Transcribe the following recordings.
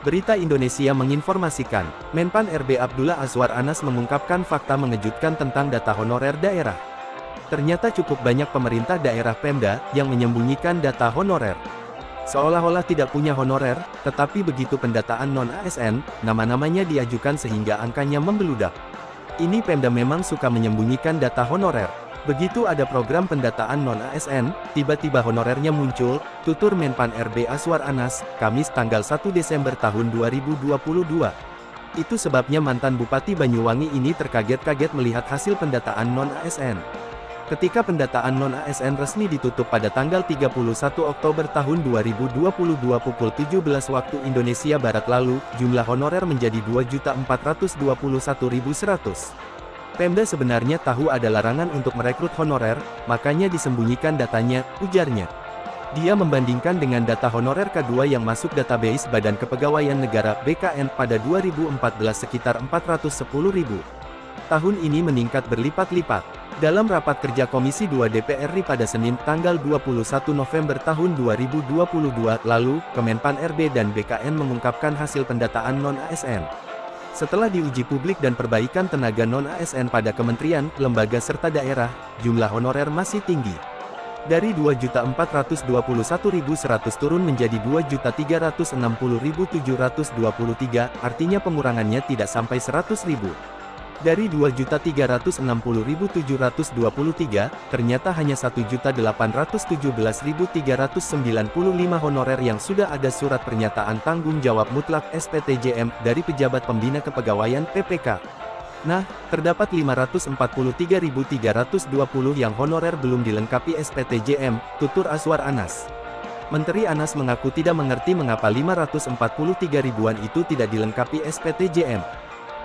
Berita Indonesia menginformasikan, Menpan RB Abdullah Azwar Anas mengungkapkan fakta mengejutkan tentang data honorer daerah. Ternyata cukup banyak pemerintah daerah Pemda yang menyembunyikan data honorer. Seolah-olah tidak punya honorer, tetapi begitu pendataan non-ASN, nama-namanya diajukan sehingga angkanya membeludak. Ini Pemda memang suka menyembunyikan data honorer. Begitu ada program pendataan non-ASN, tiba-tiba honorernya muncul, tutur Menpan RB Azwar Anas, Kamis tanggal 1 Desember tahun 2022. Itu sebabnya mantan Bupati Banyuwangi ini terkaget-kaget melihat hasil pendataan non-ASN. Ketika pendataan non-ASN resmi ditutup pada tanggal 31 Oktober tahun 2022 pukul 17 waktu Indonesia Barat lalu, jumlah honorer menjadi 2.421.100. Pemda sebenarnya tahu ada larangan untuk merekrut honorer, makanya disembunyikan datanya, ujarnya. Dia membandingkan dengan data honorer K2 yang masuk database Badan Kepegawaian Negara (BKN) pada 2014 sekitar 410.000. Tahun ini meningkat berlipat-lipat. Dalam rapat kerja Komisi 2 DPR RI pada Senin, tanggal 21 November tahun 2022 lalu, Kemenpan RB dan BKN mengungkapkan hasil pendataan non-ASN. Setelah diuji publik dan perbaikan tenaga non-ASN pada kementerian, lembaga serta daerah, jumlah honorer masih tinggi. Dari 2.421.100 turun menjadi 2.360.723, artinya pengurangannya tidak sampai 100.000. Dari 2.360.723, ternyata hanya 1.817.395 honorer yang sudah ada surat pernyataan tanggung jawab mutlak (SPTJM) dari pejabat pembina kepegawaian (PPK). Nah, terdapat 543.320 yang honorer belum dilengkapi SPTJM, tutur Azwar Anas. Menteri Anas mengaku tidak mengerti mengapa 543 ribuan itu tidak dilengkapi SPTJM.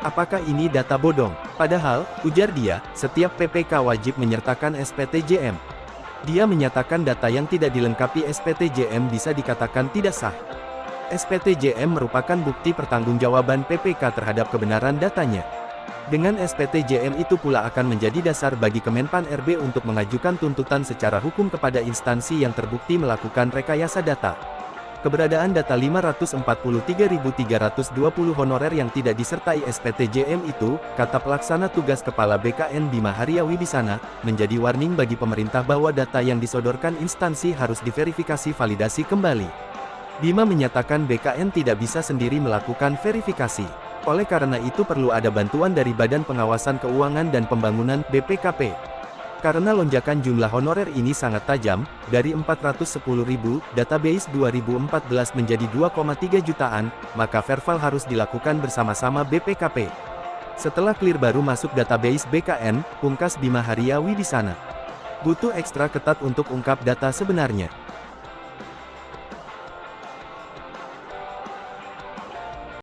Apakah ini data bodong? Padahal, ujar dia, setiap PPK wajib menyertakan SPTJM. Dia menyatakan data yang tidak dilengkapi SPTJM bisa dikatakan tidak sah. SPTJM merupakan bukti pertanggungjawaban PPK terhadap kebenaran datanya. Dengan SPTJM itu pula akan menjadi dasar bagi Kemenpan RB untuk mengajukan tuntutan secara hukum kepada instansi yang terbukti melakukan rekayasa data. Keberadaan data 543.320 honorer yang tidak disertai SPTJM itu, kata pelaksana tugas Kepala BKN Bima Haria Wibisana, menjadi warning bagi pemerintah bahwa data yang disodorkan instansi harus diverifikasi validasi kembali. Bima menyatakan BKN tidak bisa sendiri melakukan verifikasi. Oleh karena itu perlu ada bantuan dari Badan Pengawasan Keuangan dan Pembangunan (BPKP). Karena lonjakan jumlah honorer ini sangat tajam, dari 410.000, database 2014 menjadi 2,3 jutaan, maka verval harus dilakukan bersama-sama BPKP. Setelah clear baru masuk database BKN, pungkas Bima Haria Wibisana. Butuh ekstra ketat untuk ungkap data sebenarnya.